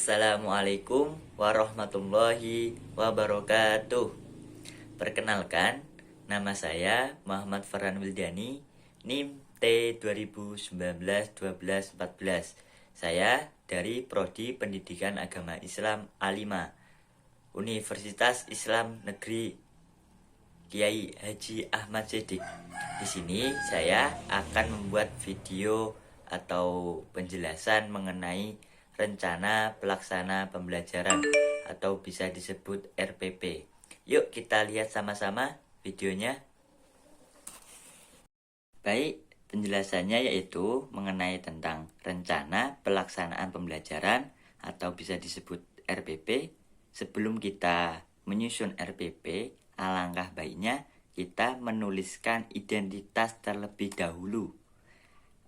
Assalamualaikum warahmatullahi wabarakatuh. Perkenalkan, nama saya Muhammad Farhan Wildani, NIM T2019-1214. Saya dari Prodi Pendidikan Agama Islam A5, Universitas Islam Negeri Kiai Haji Ahmad Siddiq. Di sini saya akan membuat video atau penjelasan mengenai rencana pelaksana pembelajaran atau bisa disebut RPP. Yuk kita lihat sama-sama videonya. Baik, penjelasannya yaitu mengenai tentang rencana pelaksanaan pembelajaran atau bisa disebut RPP. Sebelum kita menyusun RPP, alangkah baiknya kita menuliskan identitas terlebih dahulu.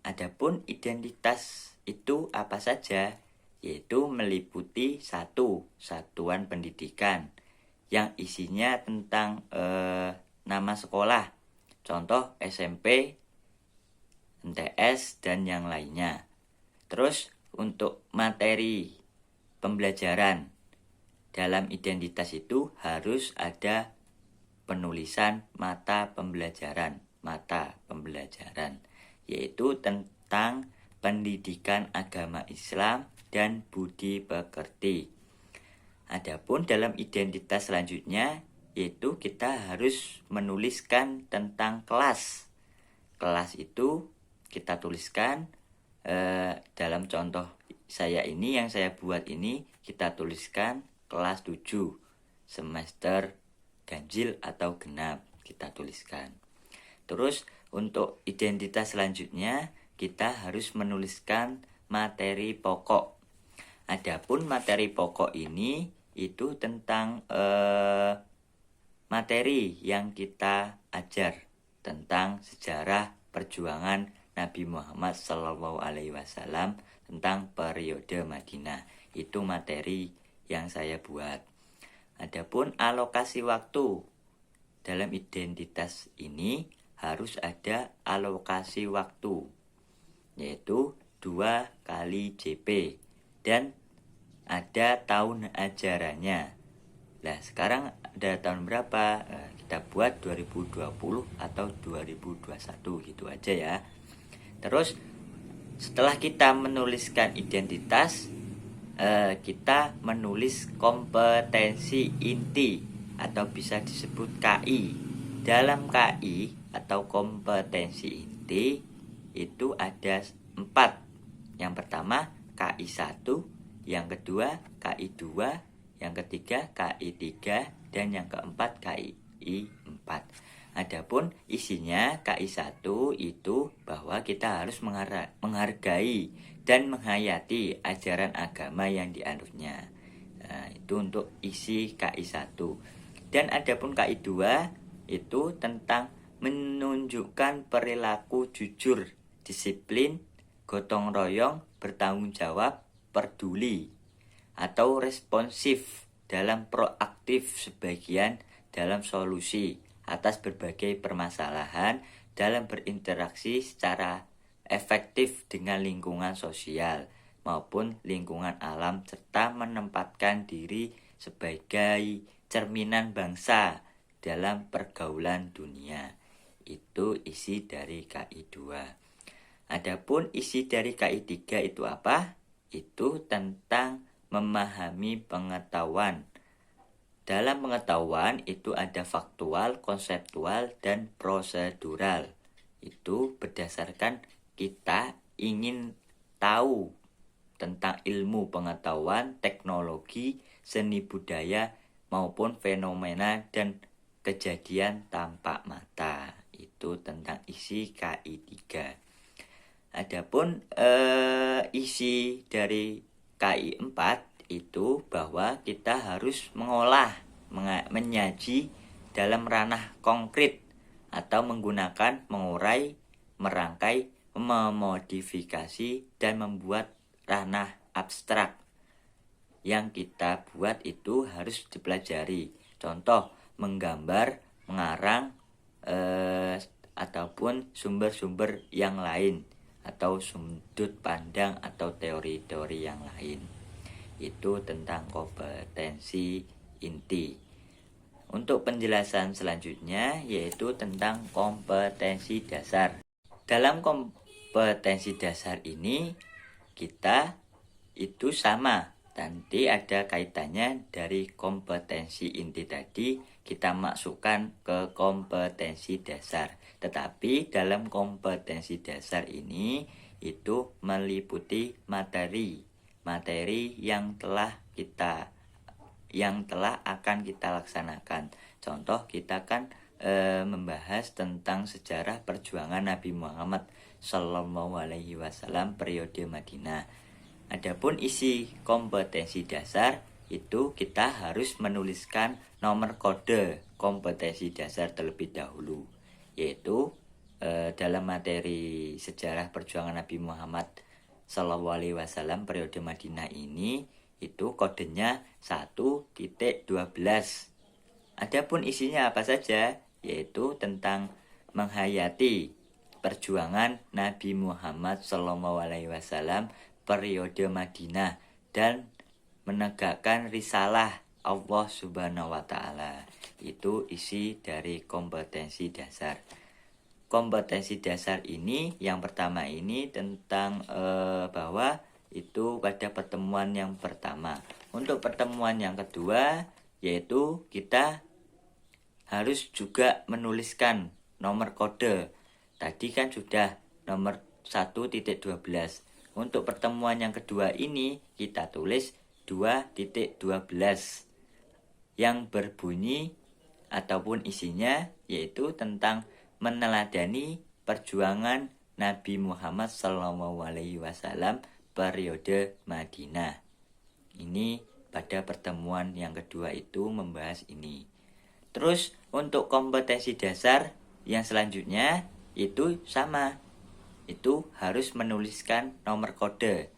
Adapun identitas itu apa saja? Yaitu meliputi satu satuan pendidikan yang isinya tentang nama sekolah, contoh SMP, MTS, dan yang lainnya. Terus untuk materi pembelajaran, dalam identitas itu harus ada penulisan mata pembelajaran, yaitu tentang pendidikan agama Islam dan budi pekerti. Adapun dalam identitas selanjutnya yaitu kita harus menuliskan tentang kelas. Kelas itu kita tuliskan dalam contoh saya ini yang saya buat ini, kita tuliskan kelas 7 semester ganjil atau genap, kita tuliskan. Terus untuk identitas selanjutnya kita harus menuliskan materi pokok. Adapun materi pokok ini itu tentang materi yang kita ajar tentang sejarah perjuangan Nabi Muhammad SAW tentang periode Madinah. Itu materi yang saya buat. Adapun alokasi waktu, dalam identitas ini harus ada alokasi waktu, yaitu 2 kali JP, dan ada tahun ajarannya. Nah, sekarang ada tahun berapa? Kita buat 2020 atau 2021 gitu aja ya. Terus setelah kita menuliskan identitas, kita menulis kompetensi inti atau bisa disebut KI. Dalam KI atau kompetensi inti itu ada 4. Yang pertama KI 1, yang kedua KI 2, yang ketiga KI 3, dan yang keempat KI 4. Adapun isinya KI 1 itu bahwa kita harus menghargai dan menghayati ajaran agama yang dianutnya. Nah, itu untuk isi KI 1. Dan adapun KI 2 itu tentang menunjukkan perilaku jujur, disiplin, gotong royong, bertanggung jawab, peduli, atau responsif dalam proaktif sebagian dalam solusi atas berbagai permasalahan dalam berinteraksi secara efektif dengan lingkungan sosial maupun lingkungan alam, serta menempatkan diri sebagai cerminan bangsa dalam pergaulan dunia. Itu isi dari KI 2. Adapun isi dari KI 3 itu apa? Itu tentang memahami pengetahuan. Dalam pengetahuan itu ada faktual, konseptual, dan prosedural. Itu berdasarkan kita ingin tahu tentang ilmu pengetahuan, teknologi, seni budaya, maupun fenomena dan kejadian tampak mata. Itu tentang isi KI 3. Adapun isi dari KI 4 itu bahwa kita harus menyaji dalam ranah konkret atau menggunakan mengurai, merangkai, memodifikasi, dan membuat ranah abstrak. Yang kita buat itu harus dipelajari. Contoh, menggambar, mengarang, ataupun sumber-sumber yang lain, atau sudut pandang atau teori-teori yang lain. itu tentang kompetensi inti. Untuk penjelasan selanjutnya yaitu tentang kompetensi dasar. Dalam kompetensi dasar ini kita itu sama, nanti ada kaitannya dari kompetensi inti tadi kita masukkan ke kompetensi dasar. Tetapi dalam kompetensi dasar ini itu meliputi materi yang akan kita laksanakan. Contoh, kita kan membahas tentang sejarah perjuangan Nabi Muhammad Shallallahu Alaihi Wasallam periode Madinah. Adapun isi kompetensi dasar itu kita harus menuliskan nomor kode kompetensi dasar terlebih dahulu, yaitu dalam materi sejarah perjuangan Nabi Muhammad Shallallahu Alaihi Wasallam periode Madinah ini itu kodenya 1.12. Adapun isinya apa saja, yaitu tentang menghayati perjuangan Nabi Muhammad SAW periode Madinah dan menegakkan risalah Allah Subhanahu wa Ta'ala. Itu isi dari kompetensi dasar. Kompetensi dasar ini yang pertama ini tentang bahwa itu pada pertemuan yang pertama. Untuk pertemuan yang kedua yaitu kita harus juga menuliskan nomor kode. Tadi kan sudah nomor 1.12. Untuk pertemuan yang kedua ini kita tulis 2.12 yang berbunyi ataupun isinya yaitu tentang meneladani perjuangan Nabi Muhammad SAW periode Madinah. Ini pada pertemuan yang kedua itu membahas ini. Terus untuk kompetensi dasar yang selanjutnya itu sama. Itu harus menuliskan nomor kode.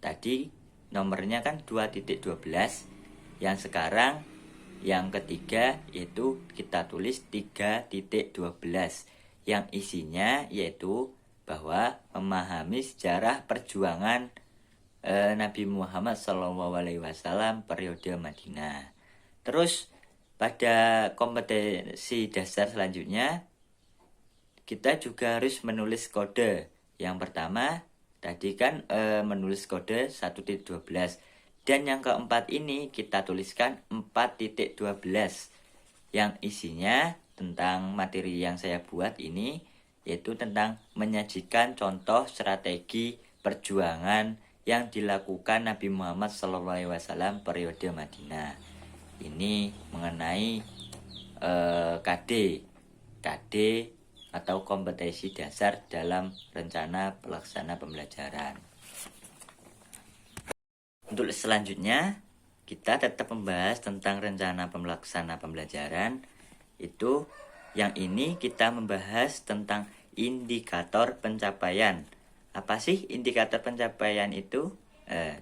Tadi nomornya kan 2.12. Yang sekarang yang ketiga yaitu kita tulis 3.12. Yang isinya yaitu bahwa memahami sejarah perjuangan Nabi Muhammad SAW periode Madinah. Terus pada kompetensi dasar selanjutnya kita juga harus menulis kode. Yang pertama tadi kan menulis kode 1.12. Dan yang keempat ini kita tuliskan 4.12 yang isinya tentang materi yang saya buat ini, yaitu tentang menyajikan contoh strategi perjuangan yang dilakukan Nabi Muhammad SAW periode Madinah. Ini mengenai KD atau kompetensi dasar dalam rencana pelaksana pembelajaran. Untuk selanjutnya kita tetap membahas tentang rencana pelaksana pembelajaran. Itu yang ini kita membahas tentang indikator pencapaian. Apa sih indikator pencapaian itu?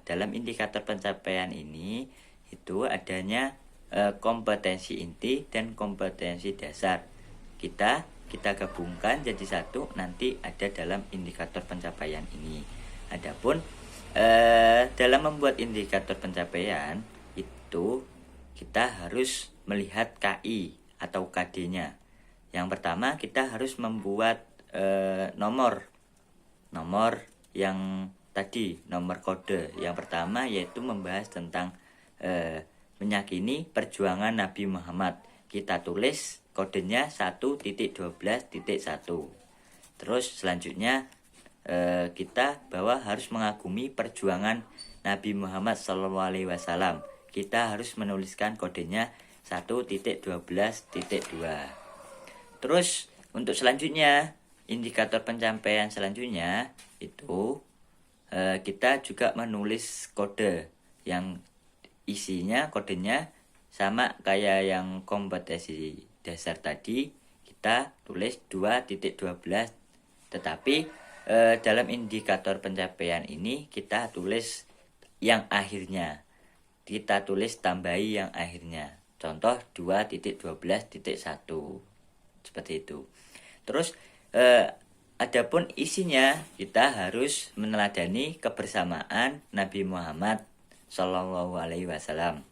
Dalam indikator pencapaian ini itu adanya kompetensi inti dan kompetensi dasar. Kita gabungkan jadi satu, nanti ada dalam indikator pencapaian ini. Adapun dalam membuat indikator pencapaian itu kita harus melihat KI atau KD-nya. Yang pertama kita harus membuat nomor yang tadi, nomor kode. Yang pertama yaitu membahas tentang menyakini perjuangan Nabi Muhammad. Kita tulis kodenya 1.12.1. Terus selanjutnya kita bahwa harus mengagumi perjuangan Nabi Muhammad SAW. Kita harus menuliskan kodenya 1.12.2. Terus untuk selanjutnya indikator pencapaian selanjutnya itu kita juga menulis kode yang isinya kodenya sama kayak yang kompetensi dasar tadi. Kita tulis 2.12, tetapi dalam indikator pencapaian ini kita tulis yang akhirnya, kita tulis tambahi yang akhirnya. Contoh 2.12.1 seperti itu. Terus adapun isinya kita harus meneladani kebersamaan Nabi Muhammad Shallallahu Alaihi Wasallam.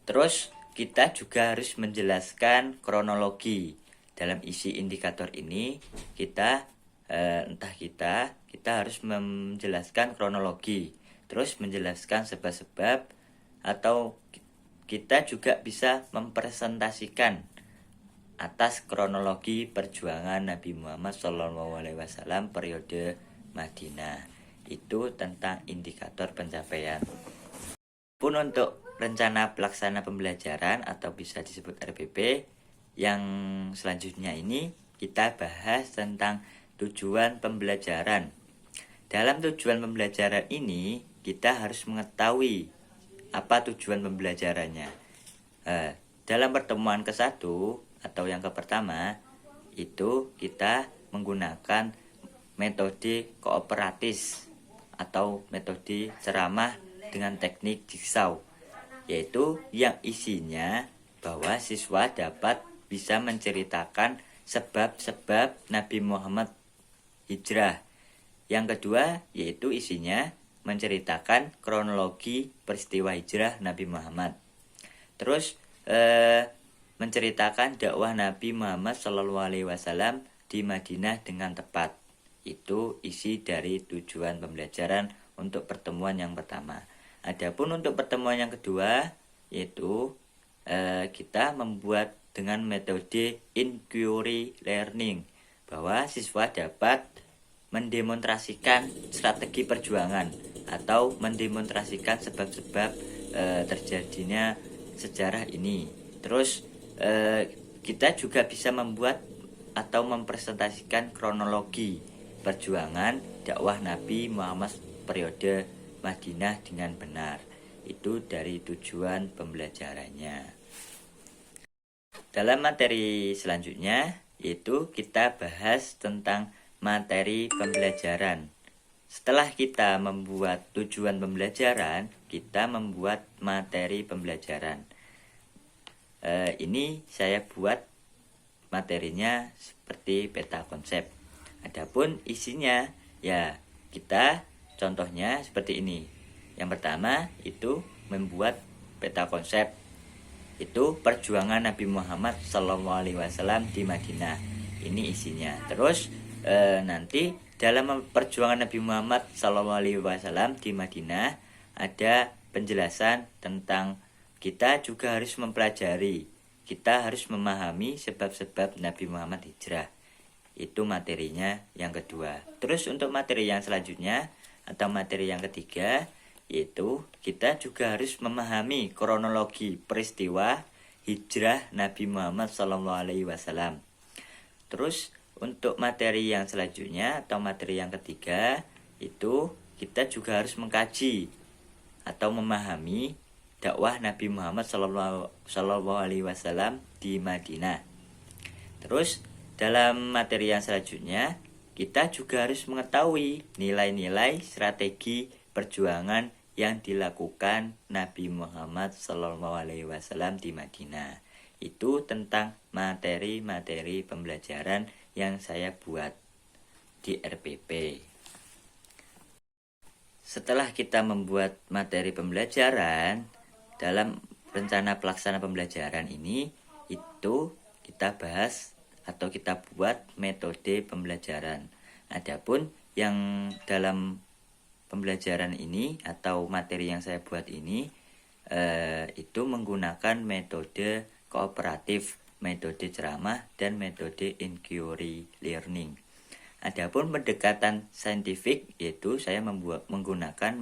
Terus kita juga harus menjelaskan kronologi dalam isi indikator ini. Kita harus menjelaskan kronologi, terus menjelaskan sebab-sebab, atau kita juga bisa mempresentasikan atas kronologi perjuangan Nabi Muhammad SAW periode Madinah. Itu tentang indikator pencapaian. Pun untuk rencana pelaksana pembelajaran atau bisa disebut RPP yang selanjutnya ini kita bahas tentang tujuan pembelajaran. Dalam tujuan pembelajaran ini kita harus mengetahui apa tujuan pembelajarannya. Dalam pertemuan ke-1 atau yang pertama itu kita menggunakan metode kooperatis atau metode ceramah dengan teknik jigsaw, yaitu yang isinya bahwa siswa dapat bisa menceritakan sebab-sebab Nabi Muhammad hijrah. Yang kedua yaitu isinya menceritakan kronologi peristiwa hijrah Nabi Muhammad. Terus menceritakan dakwah Nabi Muhammad SAW di Madinah dengan tepat. Itu isi dari tujuan pembelajaran untuk pertemuan yang pertama. Adapun untuk pertemuan yang kedua yaitu kita membuat dengan metode inquiry learning, bahwa siswa dapat mendemonstrasikan strategi perjuangan atau mendemonstrasikan sebab-sebab terjadinya sejarah ini. Terus kita juga bisa membuat atau mempresentasikan kronologi perjuangan dakwah Nabi Muhammad periode Madinah dengan benar. Itu dari tujuan pembelajarannya. Dalam materi selanjutnya yaitu kita bahas tentang materi pembelajaran. Setelah kita membuat tujuan pembelajaran, kita membuat materi pembelajaran. Ini saya buat materinya seperti peta konsep. Adapun isinya ya kita contohnya seperti ini. Yang pertama itu membuat peta konsep. Itu perjuangan Nabi Muhammad SAW di Madinah. Ini isinya. Terus nanti dalam perjuangan Nabi Muhammad SAW di Madinah ada penjelasan tentang kita juga harus mempelajari, kita harus memahami sebab-sebab Nabi Muhammad hijrah. Itu materinya yang kedua. Terus untuk materi yang selanjutnya atau materi yang ketiga yaitu kita juga harus memahami kronologi peristiwa hijrah Nabi Muhammad SAW. Terus untuk materi yang selanjutnya atau materi yang ketiga itu kita juga harus mengkaji atau memahami dakwah Nabi Muhammad SAW di Madinah. Terus dalam materi yang selanjutnya kita juga harus mengetahui nilai-nilai strategi perjuangan yang dilakukan Nabi Muhammad SAW di Madinah. Itu tentang materi-materi pembelajaran yang saya buat di RPP. Setelah kita membuat materi pembelajaran, dalam rencana pelaksana pembelajaran ini itu kita bahas atau kita buat metode pembelajaran. Adapun yang dalam pembelajaran ini atau materi yang saya buat ini itu menggunakan metode kooperatif, metode ceramah, dan metode inquiry learning. Adapun pendekatan saintifik yaitu saya menggunakan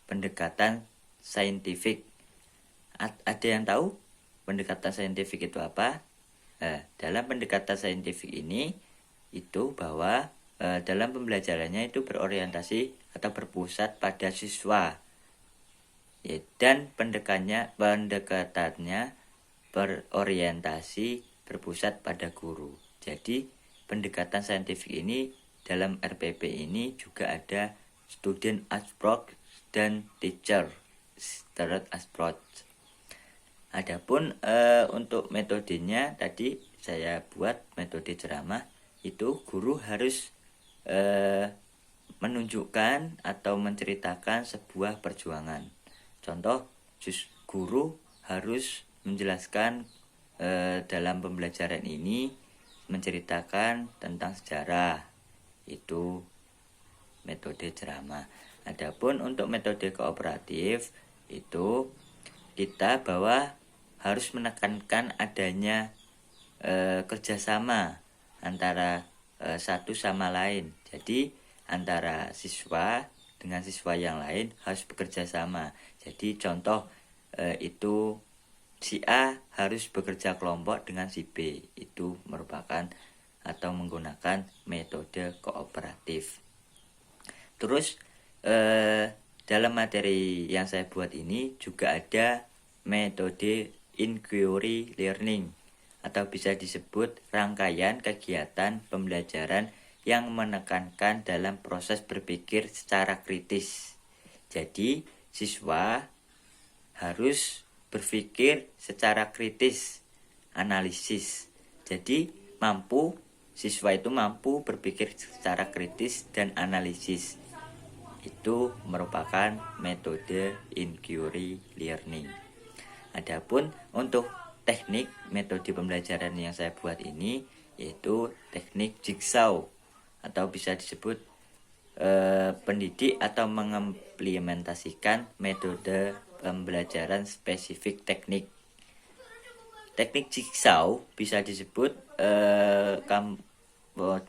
pendekatan saintifik. Ada yang tahu pendekatan saintifik itu apa? Dalam pendekatan saintifik ini itu bahwa dalam pembelajarannya itu berorientasi atau berpusat pada siswa, dan pendekatannya berorientasi berpusat pada guru. Jadi pendekatan saintifik ini dalam RPP ini juga ada student approach dan teacher third approach. Adapun untuk metodenya tadi saya buat metode ceramah, itu guru harus menunjukkan atau menceritakan sebuah perjuangan. Contoh, guru harus menjelaskan dalam pembelajaran ini menceritakan tentang sejarah. Itu metode ceramah. Adapun untuk metode kooperatif itu kita bahwa harus menekankan adanya kerjasama antara satu sama lain. Jadi antara siswa dengan siswa yang lain harus bekerja sama. Jadi contoh itu si A harus bekerja kelompok dengan si B. Itu merupakan atau menggunakan metode kooperatif. Terus dalam materi yang saya buat ini juga ada metode inquiry learning atau bisa disebut rangkaian kegiatan pembelajaran yang menekankan dalam proses berpikir secara kritis. Jadi siswa harus berpikir secara kritis, analisis. Jadi siswa itu mampu berpikir secara kritis dan analisis. Itu merupakan metode inquiry learning. Adapun untuk teknik metode pembelajaran yang saya buat ini yaitu teknik jigsaw atau bisa disebut pendidik atau mengimplementasikan metode pembelajaran spesifik teknik. Teknik jigsaw bisa disebut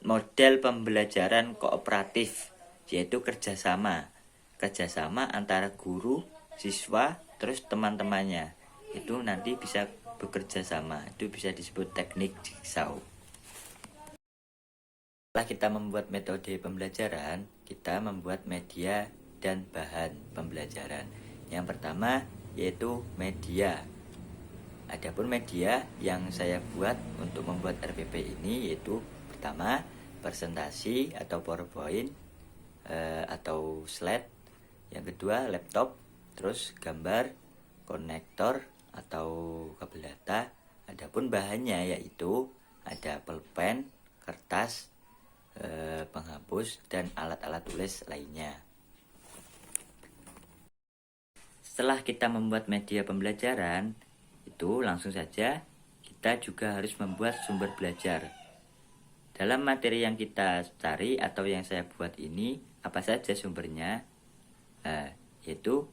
model pembelajaran kooperatif, yaitu kerjasama antara guru, siswa, terus teman-temannya. Itu nanti bisa bekerja sama, itu bisa disebut teknik jigsaw. Setelah kita membuat metode pembelajaran, kita membuat media dan bahan pembelajaran. Yang pertama yaitu media. Adapun media yang saya buat untuk membuat RPP ini yaitu pertama presentasi atau PowerPoint atau slide. Yang kedua laptop, terus gambar, konektor atau kabel data. Adapun bahannya yaitu ada pulpen, kertas, penghapus dan alat-alat tulis lainnya. Setelah kita membuat media pembelajaran, itu langsung saja kita juga harus membuat sumber belajar. Dalam materi yang kita cari atau yang saya buat ini, apa saja sumbernya? Yaitu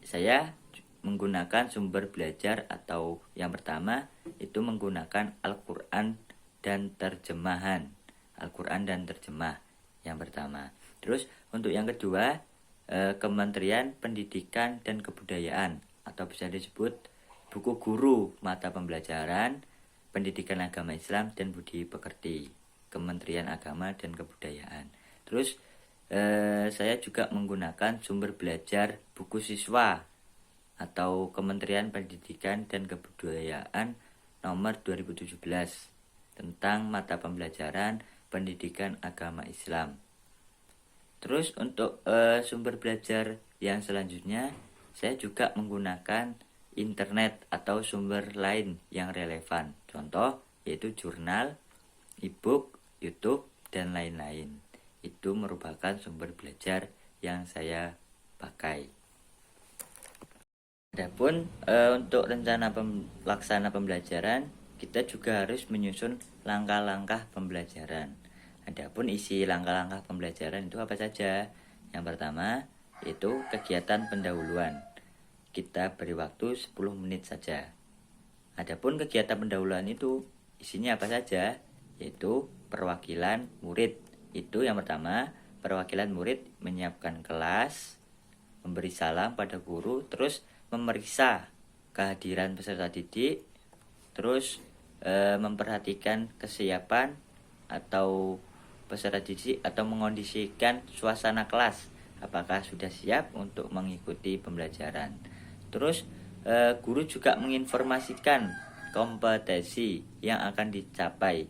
saya menggunakan sumber belajar atau yang pertama itu menggunakan Al-Quran dan terjemahan. Al-Quran dan terjemah yang pertama. Terus untuk yang kedua, Kementerian Pendidikan dan Kebudayaan atau bisa disebut buku guru mata pembelajaran Pendidikan Agama Islam dan Budi Pekerti, Kementerian Agama dan Kebudayaan. Terus saya juga menggunakan sumber belajar buku siswa atau Kementerian Pendidikan dan Kebudayaan nomor 2017 tentang mata pembelajaran Pendidikan Agama Islam. Terus untuk sumber belajar yang selanjutnya, saya juga menggunakan internet atau sumber lain yang relevan. Contoh yaitu jurnal, e-book, YouTube, dan lain-lain. Itu merupakan sumber belajar yang saya pakai. Adapun untuk rencana pelaksana pembelajaran, kita juga harus menyusun langkah-langkah pembelajaran. Adapun isi langkah-langkah pembelajaran itu apa saja? Yang pertama, yaitu kegiatan pendahuluan. Kita beri waktu 10 menit saja. Adapun kegiatan pendahuluan itu isinya apa saja? Yaitu perwakilan murid. Itu yang pertama, perwakilan murid menyiapkan kelas, memberi salam pada guru, terus memeriksa kehadiran peserta didik, terus memperhatikan kesiapan atau peserta didik atau mengondisikan suasana kelas apakah sudah siap untuk mengikuti pembelajaran. Terus guru juga menginformasikan kompetensi yang akan dicapai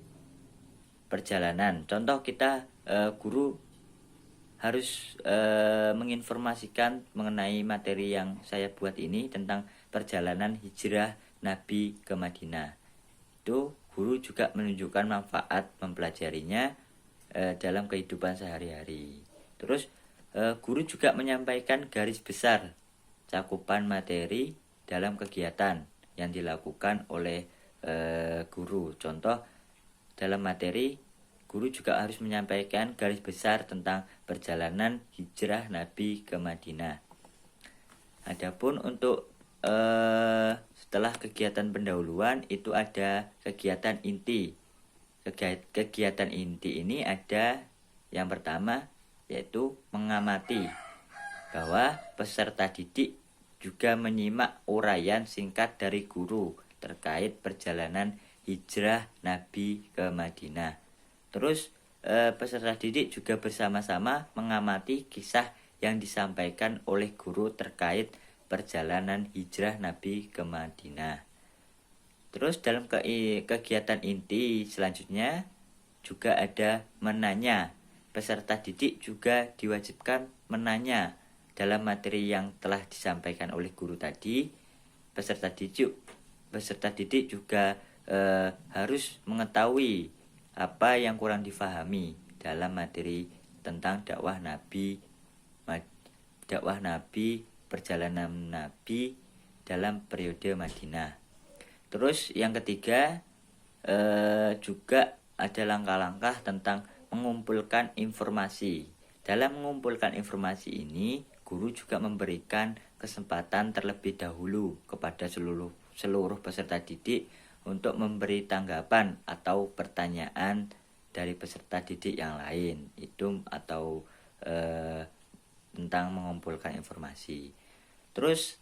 perjalanan. Contoh kita guru harus menginformasikan mengenai materi yang saya buat ini tentang perjalanan hijrah Nabi ke Madinah. Itu guru juga menunjukkan manfaat mempelajarinya dalam kehidupan sehari-hari. Terus guru juga menyampaikan garis besar cakupan materi dalam kegiatan yang dilakukan oleh guru. Contoh, dalam materi, guru juga harus menyampaikan garis besar tentang perjalanan hijrah Nabi ke Madinah. Adapun untuk setelah kegiatan pendahuluan itu ada kegiatan inti. Kegiatan inti ini ada yang pertama yaitu mengamati, bahwa peserta didik juga menyimak uraian singkat dari guru terkait perjalanan hijrah Nabi ke Madinah. Terus peserta didik juga bersama-sama mengamati kisah yang disampaikan oleh guru terkait perjalanan hijrah Nabi ke Madinah. Terus dalam kegiatan inti selanjutnya juga ada menanya. Peserta didik juga diwajibkan menanya dalam materi yang telah disampaikan oleh guru tadi. Peserta didik juga harus mengetahui apa yang kurang difahami dalam materi tentang dakwah Nabi, perjalanan Nabi dalam periode Madinah. Terus yang ketiga juga ada langkah-langkah tentang mengumpulkan informasi. Dalam mengumpulkan informasi ini, guru juga memberikan kesempatan terlebih dahulu kepada seluruh peserta didik untuk memberi tanggapan atau pertanyaan dari peserta didik yang lain. Itu atau tentang mengumpulkan informasi. Terus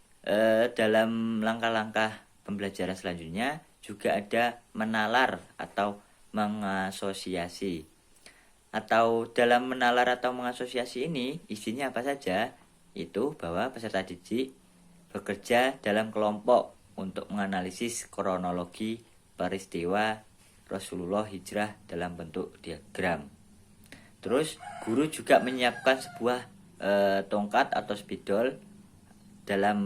dalam langkah-langkah pembelajaran selanjutnya juga ada menalar atau mengasosiasi. Atau dalam menalar atau mengasosiasi ini isinya apa saja? Itu bahwa peserta didik bekerja dalam kelompok untuk menganalisis kronologi peristiwa Rasulullah hijrah dalam bentuk diagram. Terus guru juga menyiapkan sebuah tongkat atau spidol dalam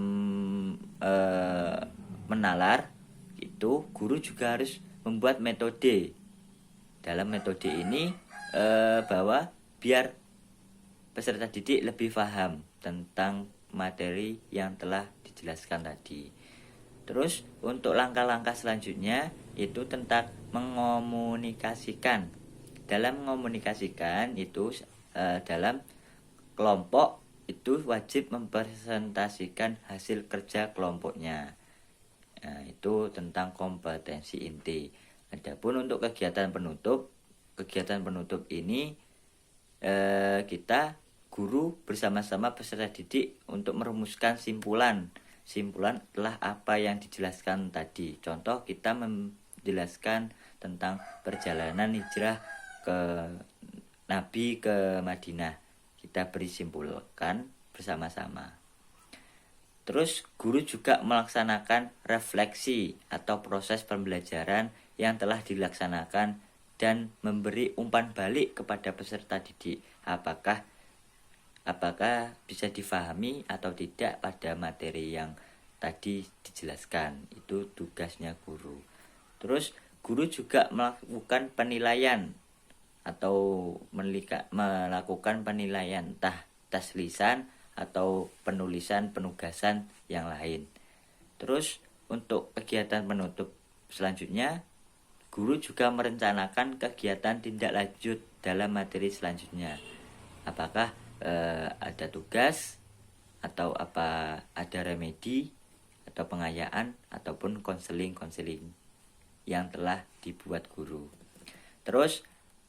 menalar. Itu guru juga harus membuat metode. Dalam metode ini bahwa biar peserta didik lebih paham tentang materi yang telah dijelaskan tadi. Terus untuk langkah-langkah selanjutnya itu tentang mengomunikasikan. Dalam mengomunikasikan itu dalam kelompok itu wajib mempresentasikan hasil kerja kelompoknya. Nah, itu tentang kompetensi inti. Adapun untuk kegiatan penutup ini kita guru bersama-sama peserta didik untuk merumuskan simpulan telah apa yang dijelaskan tadi. Contoh, kita menjelaskan tentang perjalanan hijrah Nabi ke Madinah. Kita beri simpulkan bersama-sama. Terus guru juga melaksanakan refleksi atau proses pembelajaran yang telah dilaksanakan dan memberi umpan balik kepada peserta didik. Apakah bisa difahami atau tidak pada materi yang tadi dijelaskan. Itu tugasnya guru. Terus guru juga melakukan penilaian atau melakukan penilaian entah tes lisan atau penugasan yang lain. Terus untuk kegiatan penutup selanjutnya, guru juga merencanakan kegiatan tindak lanjut dalam materi selanjutnya. Apakah ada tugas atau ada remedi atau pengayaan ataupun konseling yang telah dibuat guru. Terus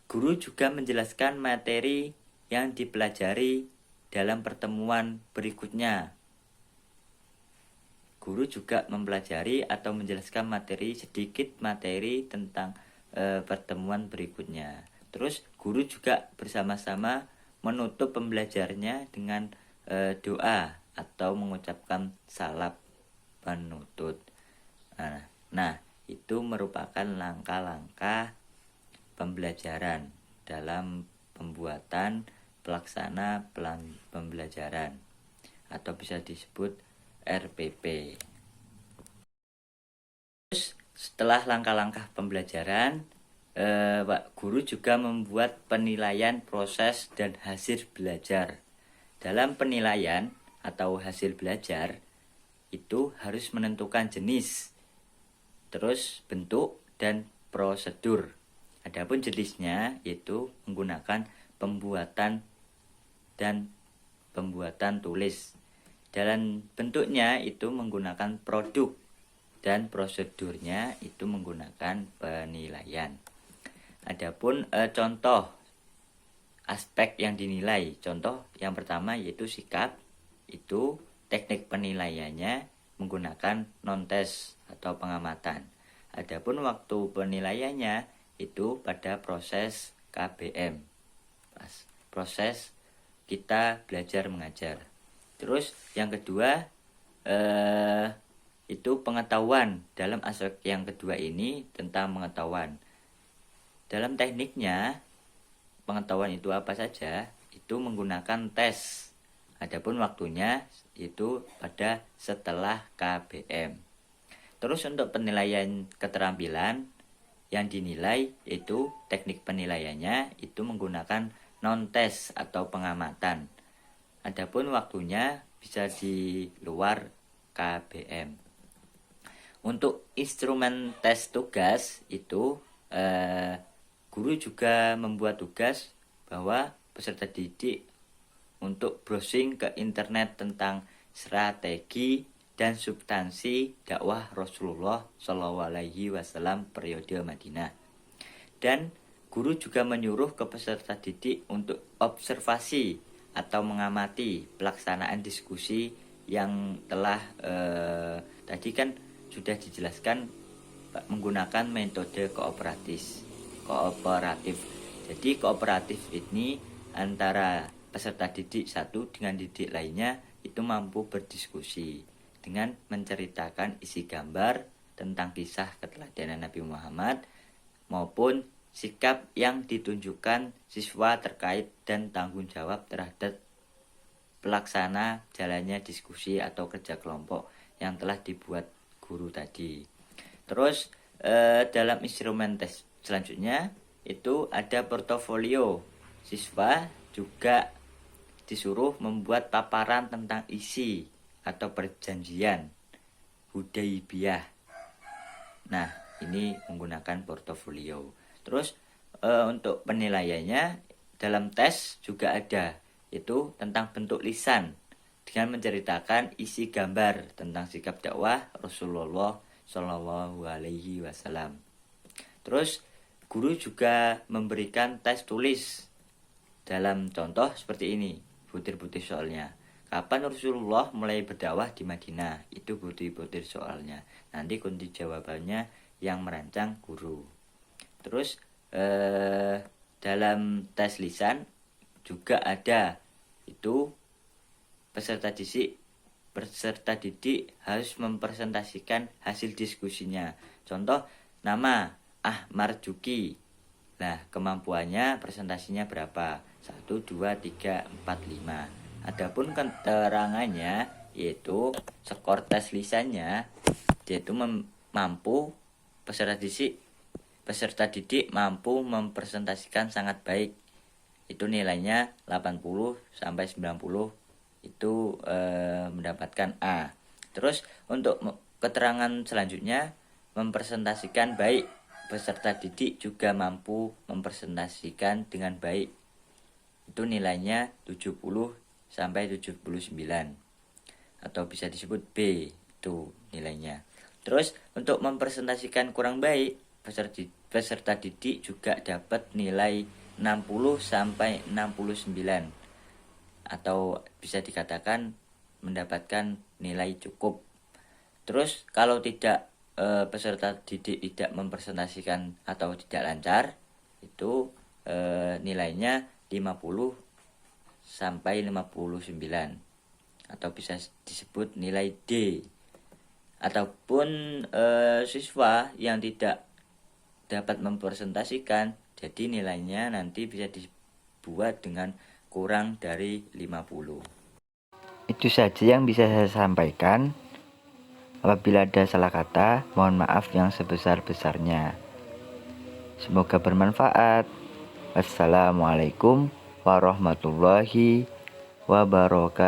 guru juga menjelaskan materi yang dipelajari dalam pertemuan berikutnya. Guru juga mempelajari atau menjelaskan sedikit materi tentang pertemuan berikutnya. Terus guru juga bersama-sama menutup pembelajarannya dengan doa atau mengucapkan salam penutup. Nah, itu merupakan langkah-langkah pembelajaran dalam pembuatan pelaksana plan pembelajaran atau bisa disebut RPP. Terus setelah langkah-langkah pembelajaran Pak Guru juga membuat penilaian proses dan hasil belajar. Dalam penilaian atau hasil belajar itu harus menentukan jenis, terus bentuk dan prosedur. Adapun jenisnya yaitu menggunakan pembuatan dan pembuatan tulis. Dalam bentuknya itu menggunakan produk dan prosedurnya itu menggunakan penilaian. Adapun contoh aspek yang dinilai. Contoh yang pertama yaitu sikap. Itu teknik penilaiannya menggunakan non-tes atau pengamatan. Adapun waktu penilaiannya itu pada proses KBM. Proses kita belajar mengajar. Terus yang kedua itu pengetahuan. Dalam aspek yang kedua ini tentang pengetahuan. Dalam tekniknya pengetahuan itu apa saja? Itu menggunakan tes. Adapun waktunya itu pada setelah KBM. Terus untuk penilaian keterampilan yang dinilai itu teknik penilaiannya itu menggunakan non-tes atau pengamatan. Adapun waktunya bisa di luar KBM. Untuk instrumen tes tugas itu guru juga membuat tugas bahwa peserta didik untuk browsing ke internet tentang strategi dan substansi dakwah Rasulullah SAW periode Madinah. Dan guru juga menyuruh ke peserta didik untuk observasi atau mengamati pelaksanaan diskusi yang telah tadi kan sudah dijelaskan menggunakan metode kooperatif. Jadi kooperatif ini antara peserta didik satu dengan didik lainnya itu mampu berdiskusi dengan menceritakan isi gambar tentang kisah keteladanan Nabi Muhammad maupun sikap yang ditunjukkan siswa terkait dan tanggung jawab terhadap pelaksana jalannya diskusi atau kerja kelompok yang telah dibuat guru tadi. Terus dalam instrumen tes selanjutnya itu ada portofolio. Siswa juga disuruh membuat paparan tentang isi atau perjanjian Hudaibiyah. Nah, ini menggunakan portofolio. Terus untuk penilaiannya dalam tes juga ada, itu tentang bentuk lisan dengan menceritakan isi gambar tentang sikap dakwah Rasulullah SAW. Terus guru juga memberikan tes tulis dalam contoh seperti ini, butir-butir soalnya. Kapan Rasulullah mulai berdakwah di Madinah? Itu butir-butir soalnya. Nanti kunci jawabannya yang merancang guru. Terus dalam tes lisan juga ada, itu peserta didik harus mempresentasikan hasil diskusinya. Contoh nama Marjuki. Nah, kemampuannya presentasinya berapa? 1, 2, 3, 4, 5. Adapun keterangannya yaitu skor tes lisannya, yaitu mampu peserta didik mampu mempresentasikan sangat baik. Itu nilainya 80 sampai 90 itu mendapatkan A. Terus untuk keterangan selanjutnya mempresentasikan baik. Peserta didik juga mampu mempresentasikan dengan baik. Itu nilainya 70 sampai 79 atau bisa disebut B itu nilainya. Terus untuk mempresentasikan kurang baik, peserta didik juga dapat nilai 60 sampai 69 atau bisa dikatakan mendapatkan nilai cukup. Terus kalau tidak peserta didik tidak mempresentasikan atau tidak lancar, itu nilainya 50 sampai 59 atau bisa disebut nilai D. Ataupun siswa yang tidak dapat mempresentasikan, jadi nilainya nanti bisa dibuat dengan kurang dari 50. Itu saja yang bisa saya sampaikan. Apabila ada salah kata, mohon maaf yang sebesar-besarnya. Semoga bermanfaat. Wassalamualaikum warahmatullahi wabarakatuh.